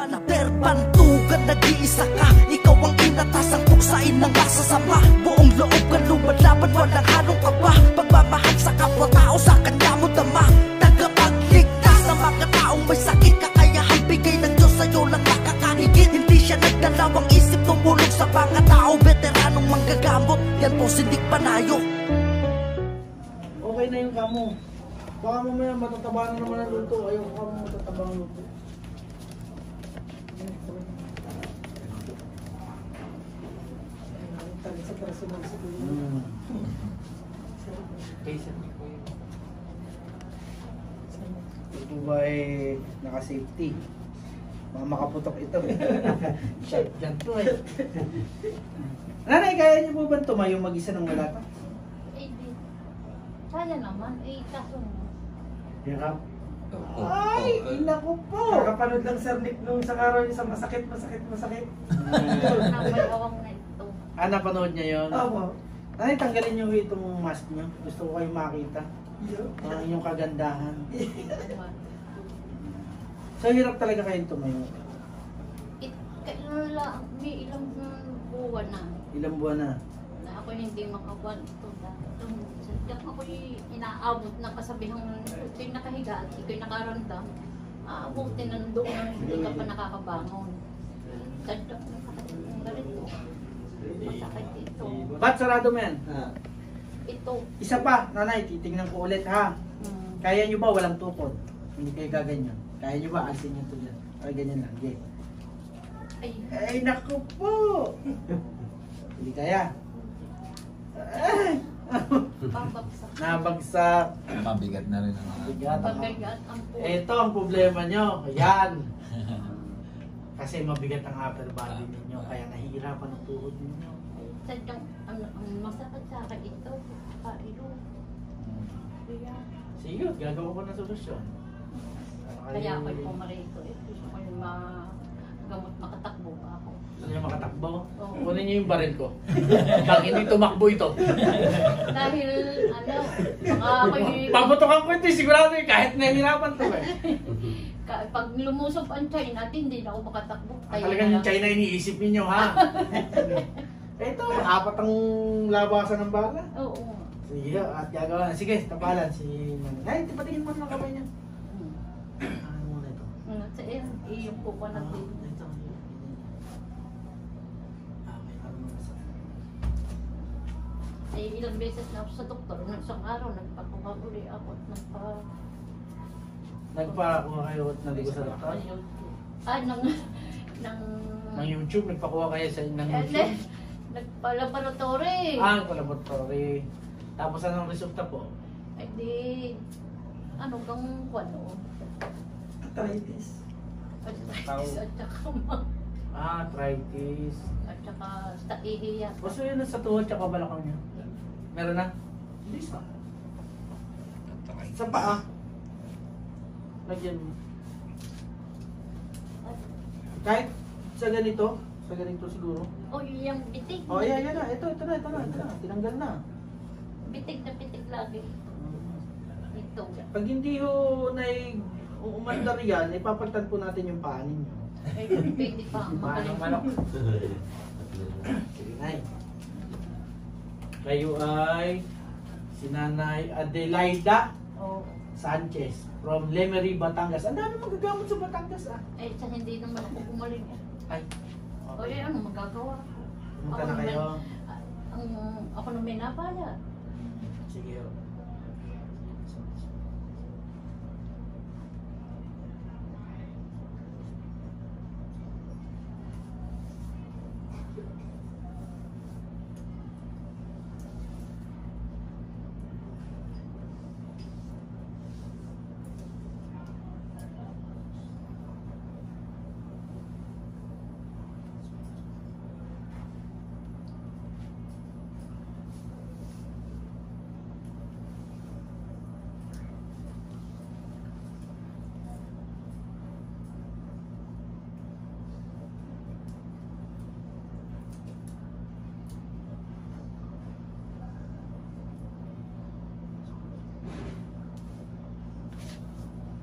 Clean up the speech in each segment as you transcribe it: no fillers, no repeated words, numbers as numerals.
Panater, bantugan, nag-iisa ka. Ikaw ang inatasang tuksain ng masasama. Buong loob ka lumalaban, walang halong kaba. Pagmamahal sa kapwa-tao, sa kanya mo dama. Tagapagligtas sa mga taong may sakit. Kakayahang bigay ng Diyos sa'yo lang nakakahigit. Hindi siya nagdalawang isip, tumulong sa mga tao. Veteranong manggagamot, yan po si Dick Panayo. Okay na yung kamo. Baka mamaya matataba na naman ang luto. Ayaw ko kamo matataba ang luto. Sa personal sa dulo. Ito ba naka-safety? Baka makaputok ito eh. Shit, dyan to eh. Nanay, kaya niyo po ba tumayo mag-isa ng wala pa? Kaya naman, kaso Hirap. Ay, ina ko po! Nakapanood lang Sir Nick nung isang araw yung masakit. na may awang na ito. Napanood niya yun? Opo. Nanay, tanggalin niyo itong mask niyo. Gusto ko kayong makita. Ang inyong kagandahan. So, hirap talaga kayong tumayo. May ilang buwan na. Ilang buwan na? Na ako hindi makabuan ito. Sadyang ako'y inaabot na kasabihang ito'y nakahiga at ito'y nakaramdam. Aabutin na doon na hindi ka pa nakakabangon. Sadyang nakakit ng ganito. Masakit ito. Ba't sarado mo yan? Ito. Isa pa, nanay, titingnan ko ulit ha. Kaya nyo ba walang tukod? Hindi kayo gaganyan. Kaya nyo ba alisin yung tulad? Ay, ganyan lang. Okay. Ay, naku po! Hindi kaya. Ay! Pabagsak. Nabagsak. Mabigat na rin ang Mabigat. Pagkagat ang po. Ito ang problema nyo. Ayan. Kasi mabigat ang upper body ninyo. Kaya nahihirapan ang tuhod ninyo. Sadyang ang masakit sa akin ito. Pailo. Kaya. Sige, gagawa ko ng solusyon. Kaya ako'y pumarito eh. Gusto ko yung magamot makatakbo pa ako. Gusto niyo makatakbo? Oo. Kunin niyo yung baril ko. Pag hindi tumakbo ito. Dahil ano, mga ako'y... Paputokan ko ito, sigurado eh, kahit nahihirapan to eh. Pag lumusok ang China, hindi na ako makatakbo. Talagang yung China iniisip ninyo ha. Ito, apat ang labasan ng bala. Oo. Sige, at gagawa na. Sige, tapalan si Nanay. Ay, patingin mo ng kamay niya. Ano muna ito? Sa iyong po ko na din. Ito. May ano muna sa... Ay, ilang beses na ako sa doktor. Nung isang araw, nagpakuha uli ako at Nagpakuha kayo at naligo sa doktor? Ng YouTube, nagpakuha kayo sa ng YouTube? Nagpa-laboratory. Laboratory. Tapos anong resulta po? Ay di, ano kang kwano? Arthritis. Arthritis at saka Arthritis. at saka sa ihiya. Basta yun sa tuhod tsaka balakang niya. Meron na? Hindi sa. Sa paa. Lagyan mo. Kahit sa ganito siguro. O yung bitig. Yan na. Ito na. Tinanggal na. Bitig na bitig lagi. Ito. Pag hindi ho na umandar yan, ipapagtan po natin yung paa ninyo. Ay, pwede pa. Manong manok. Sige, Nay. Kayo ay si Nanay Adelaida Sanchez from Lemery, Batangas. Ang dami magagamot sa Batangas Ay, sa hindi naman ako gumaling. Ay. O ano magagawa? Pumunta na kayo. Ako na may napala. Sige.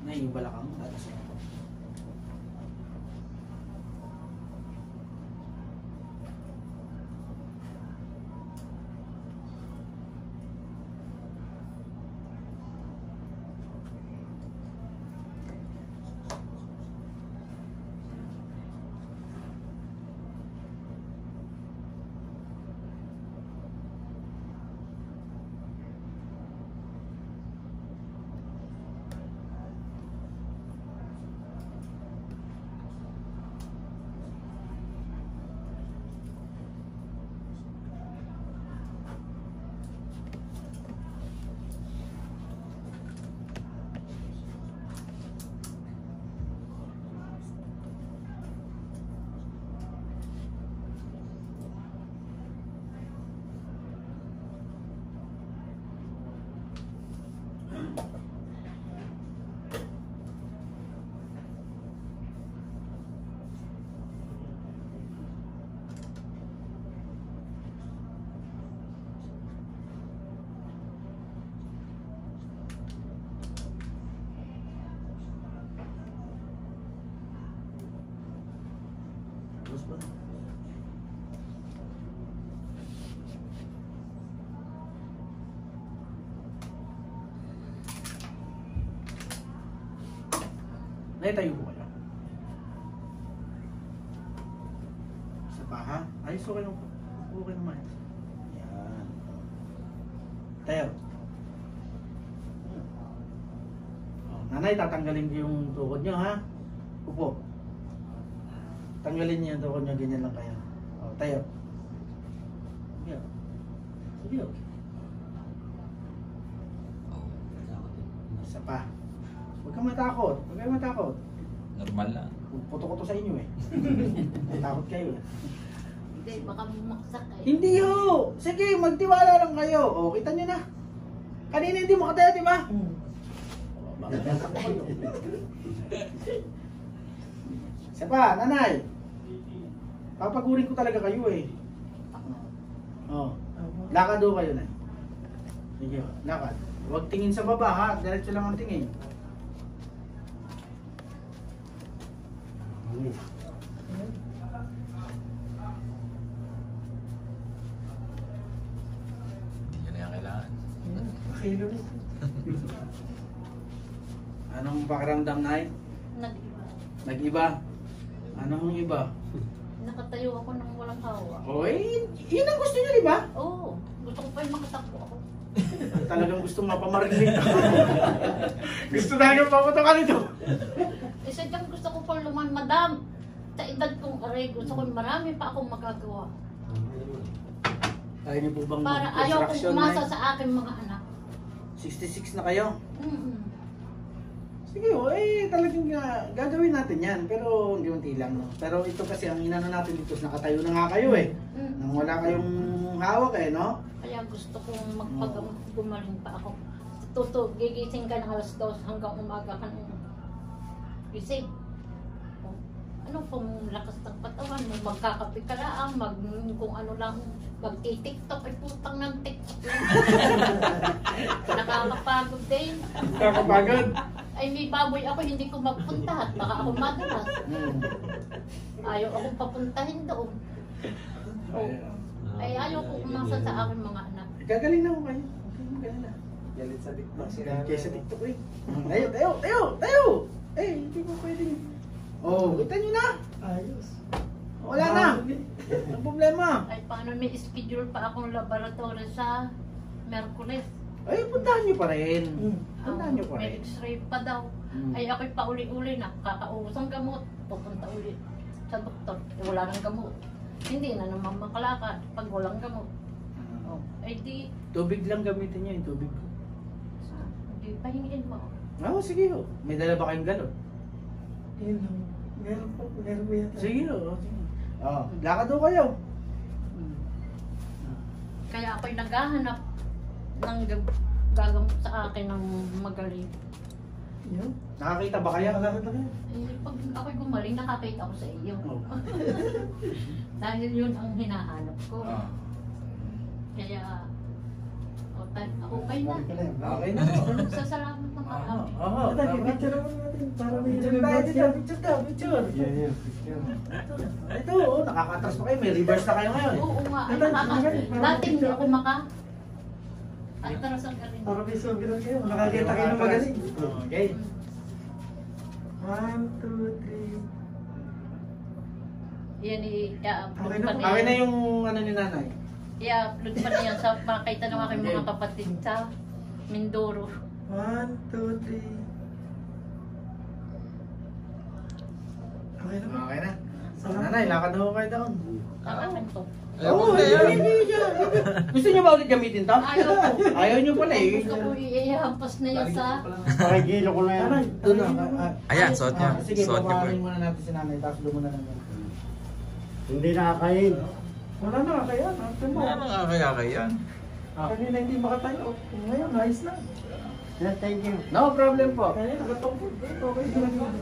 Na yung balakang atas. Tapos ba? Naitayo ko kayo. Isa pa ha? Ayos okay lang po. Okay naman. Yan. Tayo. Oh, nanay, tatanggalin ko yung tukod nyo ha. Upo. Tanggalin niyo yung tukod nyo, ganyan lang kayo. Oh, tayo. Sige. Sige. Isa pa. Huwag kang matakot. Huwag kang matakot. Normal lang. Puto ko to sa inyo eh. Takot kayo eh. Hindi, baka bumaksak eh. Hindi ho! Sige, magtiwala lang kayo. O, kita nyo na. Kanina hindi mo katayo, di ba? O, bakit natak ko kayo? Isa pa, nanay. Papagurin ko talaga kayo eh. O, lakad ho kayo na. Sige, lakad. Huwag tingin sa baba ha. Diretso lang ang tingin. Hindi nyo na yan kailangan. Makilo rin. Anong pakiramdam, Nay? Nag-iba. Nag-iba? Anong iba? Nakatayo ako nang walang hawa. Oy, yun ang gusto niyo, di ba? Oo, gusto ko pa yung makatakbo ako. Talagang gusto mapamarinig ka. Gusto na yung paputo ka nito. Eh, sadyang gusto ko pa luman, madam. Sa edad kong aray, gusto ko marami pa akong magagawa. Kaya niyo po bang Para ayaw kong construction, umasa Nay? sa aking mga anak. 66 na kayo? Mm-mm. Sige, eh, talagang gagawin natin yan. Pero unti-unti lang, no? Pero ito kasi, ang inano natin dito, nakatayo na nga kayo eh. Nang wala kayong hawak eh, no? Kaya gusto kong gumaling pa ako. Gigising ka ng alas 2 hanggang umaga ka nung gising. Ano pong lakas ng katawan mo, magkakape ka lang, kung ano lang, magti-tiktok, ay putang ng tiktok lang. Nakakapagod din. Kakapagod. Ay may baboy ako, hindi ko mapunta at baka ako madalas. Ayaw akong papuntahin doon. Oh. Ay ayaw ko umasa sa aking mga anak. Gagaling na ako kayo. Gagaling na. Galit sa TikTok. Kaya sa TikTok eh. Tayo! Eh, hindi ko pwedeng. Oh, kita nyo na. Ayos. Wala na. Ang problema. Ay paano may schedule pa akong laboratory sa Merkules. Ay, puntahan nyo pa rin. Puntahan nyo pa May rin. x-ray pa daw. Ay ako'y pauli-uli na, kakaubos ang gamot, pupunta ulit sa doktor. Eh, wala nang gamot. Hindi na naman makalakad pag walang gamot. Oh, ay di, Tubig lang gamitin nyo yung tubig ko. di pahingin mo. Oo, sige ho. May dala ba kayong galon? Yun lang. Meron po yata. Sige ho. Lakad ho kayo. Kaya ako'y naghahanap ng gagamot sa akin ng magaling. Yun. Nakakita ba kayo? Kalakad na kayo. Eh, pag ako'y gumaling, nakakita ako sa iyo. Oo. Dahil yun ang hinahanap ko. Ah. Kaya, okay na. Okay na. Sasalamat ng marami. Oo. Ito, picture naman natin. Para may Picture tayo dito. Picture ka. Picture. Yeah, picture. Ito, nakakatras pa kayo. May reverse na kayo ngayon. Oo nga, ay dati hindi ako atras ang galing. Para may souvenir kayo. Nakakita kayo ng magaling. Okay. 1, 2, 3. Yan i-upload Okay na pa po. niya. Okay na yung ano ni nanay. I-upload pa niya sa makita ng aking mga kapatid sa Mindoro. 1, 2, 3. Okay na po. Okay na. Nanay, lakad na ho kayo doon. Ang akin to. Oo, hindi niya. Gusto niyo ba ulit gamitin to? Ayaw ko. Ayaw niyo pala eh. Gusto ko ihampas na yan sa... Pakigilo ko na yan. Doon na. Ayan, suot niya. Sige, Suot niya po. papahamin muna natin si nanay. Tapos doon muna natin. Hindi nakakain. Wala na, kaya. After mo. Ano nga kaya yan? Kanina hindi makatayo. Ngayon, ayos na. Yeah, thank you. No problem po. Kaya nakatungkol. Okay na.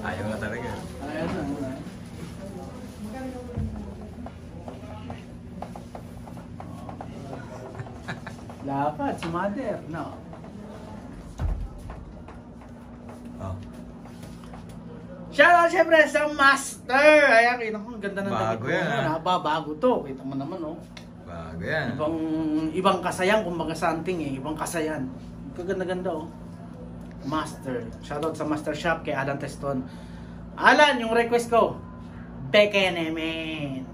Ayaw nga talaga. Ayan na. Dapat si mother, no? Oh. Shoutout syempre sa Master! Ayan, kita mo, ang ganda ng Bago damit yan, ko. ah. Bago to. Kita mo naman, oh. Bago yan. Ibang kasayan, kumbaga something eh. Ibang kasayan. Kaganda-ganda, oh. Master. Shoutout sa Master Shop kay Alan Teston. Alan, yung request ko, Beke Nemen.